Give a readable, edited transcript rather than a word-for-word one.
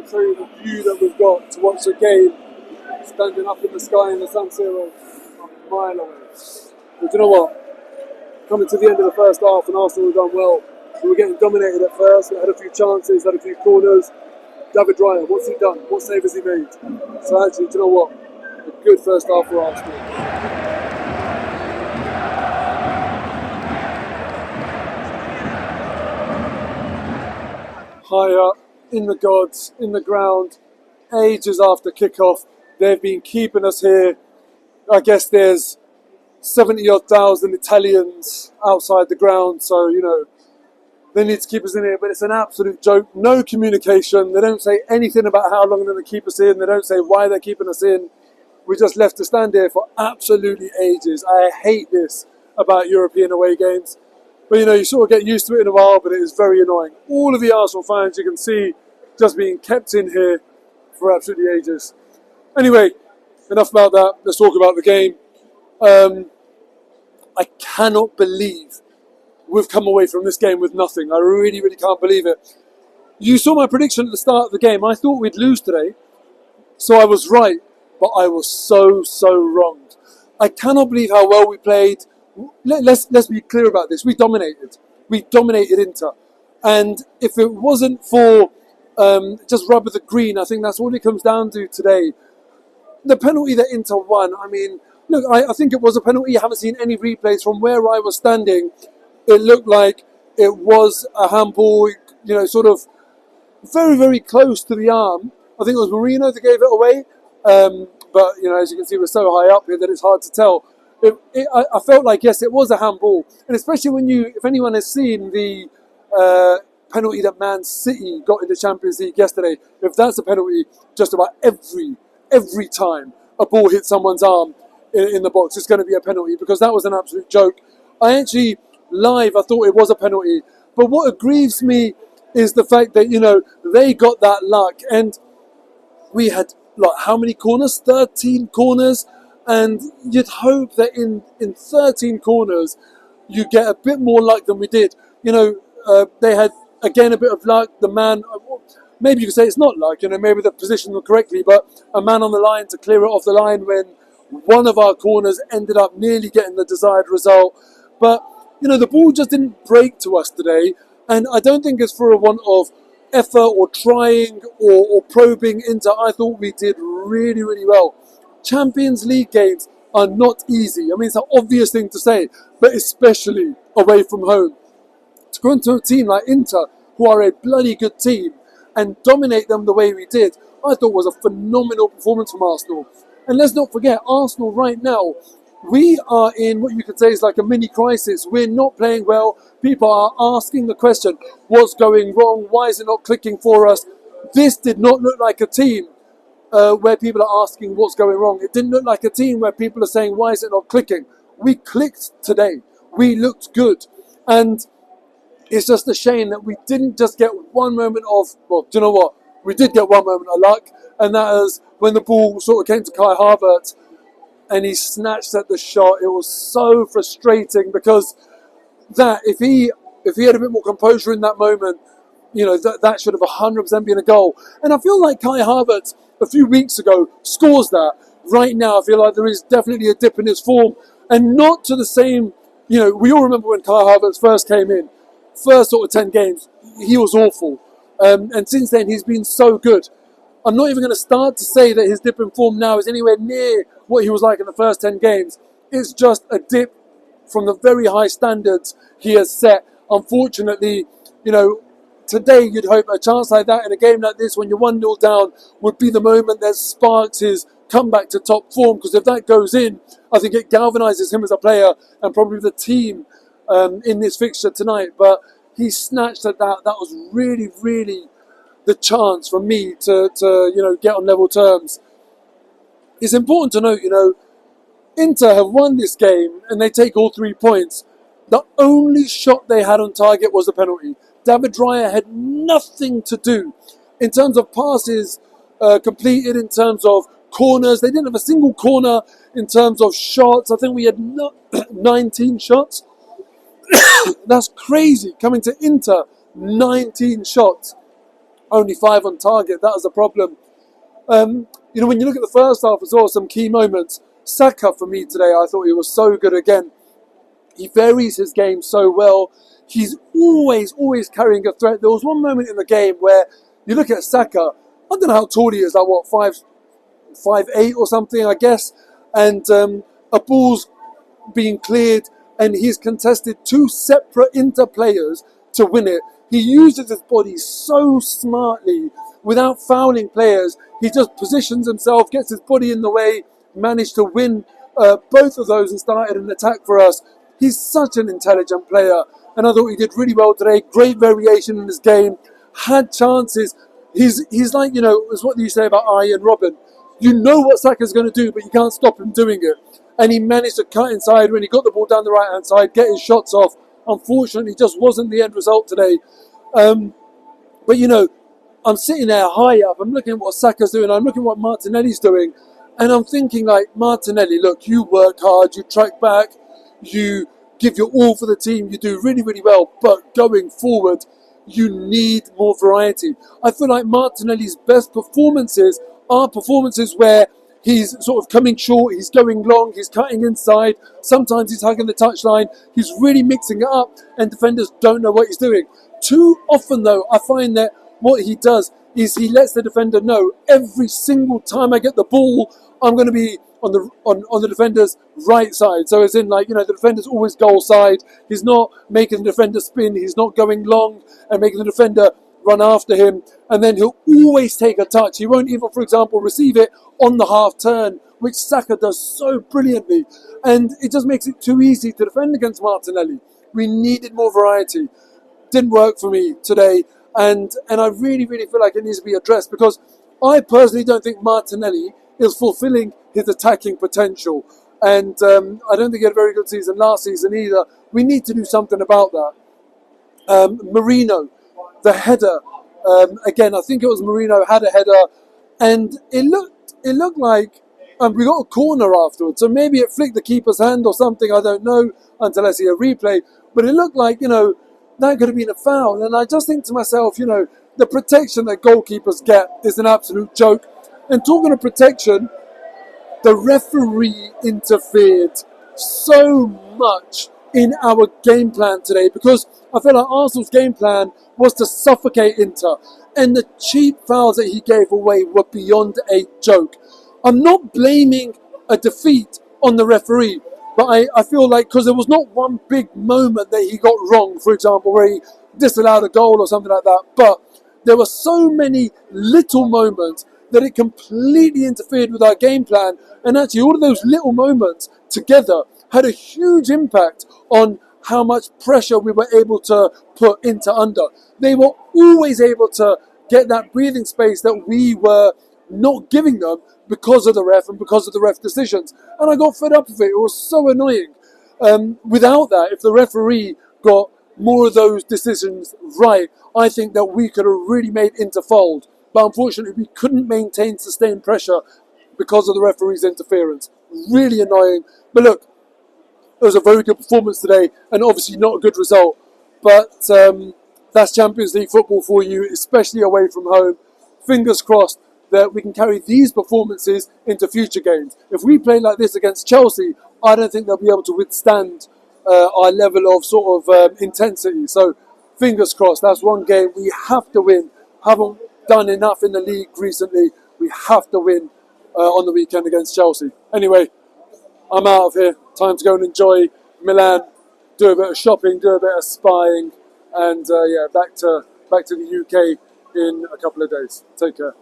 show you the view that we've got to watch the game, standing up in the sky in the San Siro, a mile away. But you know what? Coming to the end of the first half, and Arsenal have done well. We were getting dominated at first. We had a few chances, had a few corners. David Raya, what's he done? What save has he made? So actually, do you know what? A good first half for Arsenal. Higher, in the gods, in the ground, ages after kickoff. They've been keeping us here. I guess there's 70-odd thousand Italians outside the ground, so, you know, they need to keep us in here, but it's an absolute joke. No communication. They don't say anything about how long they're going to keep us in. They don't say why they're keeping us in. We just left to stand here for absolutely ages. I hate this about European away games. But, you know, you sort of get used to it in a while, but it is very annoying. All of the Arsenal fans, you can see, just being kept in here for absolutely ages. Anyway, enough about that. Let's talk about the game. I cannot believe we've come away from this game with nothing. I really, really can't believe it. You saw my prediction at the start of the game. I thought we'd lose today. So I was right, but I was so wronged. I cannot believe how well we played. Let's be clear about this. We dominated. We dominated Inter. And if it wasn't for just rubber the green, I think that's all it comes down to today. The penalty that Inter won, I mean, look, I think it was a penalty. I haven't seen any replays. From where I was standing, it looked like it was a handball, you know, sort of very, very close to the arm. I think it was Marino that gave it away. But, you know, as you can see, we're so high up here that it's hard to tell. I felt like, yes, it was a handball. And especially when if anyone has seen the penalty that Man City got in the Champions League yesterday, if that's a penalty, just about every time a ball hits someone's arm in the box, it's going to be a penalty, because that was an absolute joke. I actually, live, I thought it was a penalty. But what aggrieves me is the fact that, you know, they got that luck. And we had, like, how many corners? 13 corners. And you'd hope that in 13 corners, you get a bit more luck than we did. You know, they had, again, a bit of luck. The man, maybe you could say it's not luck, you know, maybe they positioned them correctly, but a man on the line to clear it off the line when one of our corners ended up nearly getting the desired result. But, you know, the ball just didn't break to us today. And I don't think it's for a want of effort or trying or probing into. I thought we did really, really well. Champions League games are not easy. I mean, it's an obvious thing to say, but especially away from home. To go into a team like Inter, who are a bloody good team, and dominate them the way we did, I thought was a phenomenal performance from Arsenal. And let's not forget, Arsenal right now, we are in what you could say is like a mini crisis. We're not playing well. People are asking the question, what's going wrong? Why is it not clicking for us? This did not look like a team where people are asking what's going wrong. It didn't look like a team where people are saying, why is it not clicking? We clicked today. We looked good. And it's just a shame that we didn't just get one moment of, well, do you know what? We did get one moment of luck, and that is when the ball sort of came to Kai Havertz and he snatched at the shot. It was so frustrating, because that if he had a bit more composure in that moment, you know, that should have 100% been a goal. And I feel like Kai Havertz a few weeks ago scores that. Right now, I feel like there is definitely a dip in his form, and not to the same, you know, we all remember when Kai Havertz first came in, first sort of 10 games, he was awful. And since then, he's been so good. I'm not even going to start to say that his dip in form now is anywhere near what he was like in the first 10 games. It's just a dip from the very high standards he has set. Unfortunately, you know, today you'd hope a chance like that in a game like this, when you're 1-0 down, would be the moment that sparks his comeback to top form. Because if that goes in, I think it galvanises him as a player and probably the team in this fixture tonight. But he snatched at that. That was really, really the chance for me to you know, get on level terms. It's important to note, you know, Inter have won this game and they take all 3 points. The only shot they had on target was a penalty. David Raya had nothing to do in terms of passes completed, in terms of corners. They didn't have a single corner. In terms of shots, I think we had 19 shots. That's crazy. Coming to Inter, 19 shots. only 5 on target. That was a problem. When you look at the first half as well, some key moments. Saka, for me today, I thought he was so good again. He varies his game so well. He's always carrying a threat. There was one moment in the game where you look at Saka, I don't know how tall he is, like what, 5'8" or something, I guess. And a ball's being cleared and he's contested 2 separate inter-players to win it. He uses his body so smartly without fouling players. He just positions himself, gets his body in the way, managed to win both of those and started an attack for us. He's such an intelligent player, and I thought he did really well today. Great variation in his game, had chances. He's like, is what you say about Ian Robin. You know what Saka's going to do, but you can't stop him doing it. And he managed to cut inside when he got the ball down the right-hand side, get his shots off. Unfortunately, just wasn't the end result today. But I'm sitting there high up. I'm looking at what Saka's doing. I'm looking at what Martinelli's doing. And I'm thinking, like, Martinelli, look, you work hard, you track back, you give your all for the team, you do really, really well. But going forward, you need more variety. I feel like Martinelli's best performances are performances where he's sort of coming short, he's going long, he's cutting inside, sometimes he's hugging the touchline, he's really mixing it up, and defenders don't know what he's doing. Too often, though, I find that what he does is he lets the defender know every single time I get the ball, I'm going to be on the defender's right side. So as in, like, the defender's always goal side. He's not making the defender spin. He's not going long and making the defender run after him. And then he'll always take a touch. He won't even, for example, receive it on the half turn, which Saka does so brilliantly. And it just makes it too easy to defend against Martinelli. We needed more variety. Didn't work for me today. And I really, really feel like it needs to be addressed, because I personally don't think Martinelli is fulfilling his attacking potential. And I don't think he had a very good season last season either. We need to do something about that. Marino, the header. Again, I think it was Marino had a header. And it looked like we got a corner afterwards. So maybe it flicked the keeper's hand or something. I don't know until I see a replay. But it looked like, that could have been a foul. And I just think to myself, the protection that goalkeepers get is an absolute joke. And talking of protection, the referee interfered so much in our game plan today, because I feel like Arsenal's game plan was to suffocate Inter. And the cheap fouls that he gave away were beyond a joke. I'm not blaming a defeat on the referee, but I feel like, because there was not one big moment that he got wrong, for example, where he disallowed a goal or something like that, but there were so many little moments that it completely interfered with our game plan. And actually, all of those little moments together had a huge impact on how much pressure we were able to put into under. They were always able to get that breathing space that we were not giving them because of the ref and because of the ref decisions. And I got fed up with it. It was so annoying. Without that, if the referee got more of those decisions right, I think that we could have really made Inter fold. But unfortunately, we couldn't maintain sustained pressure because of the referee's interference. Really annoying. But look, it was a very good performance today, and obviously not a good result. But that's Champions League football for you, especially away from home. Fingers crossed that we can carry these performances into future games. If we play like this against Chelsea, I don't think they'll be able to withstand our level of sort of intensity. So fingers crossed, that's one game we have to win. Haven't done enough in the league recently. We have to win on the weekend against Chelsea. Anyway, I'm out of here. Time to go and enjoy Milan, do a bit of shopping, do a bit of spying, and back to the UK in a couple of days. Take care.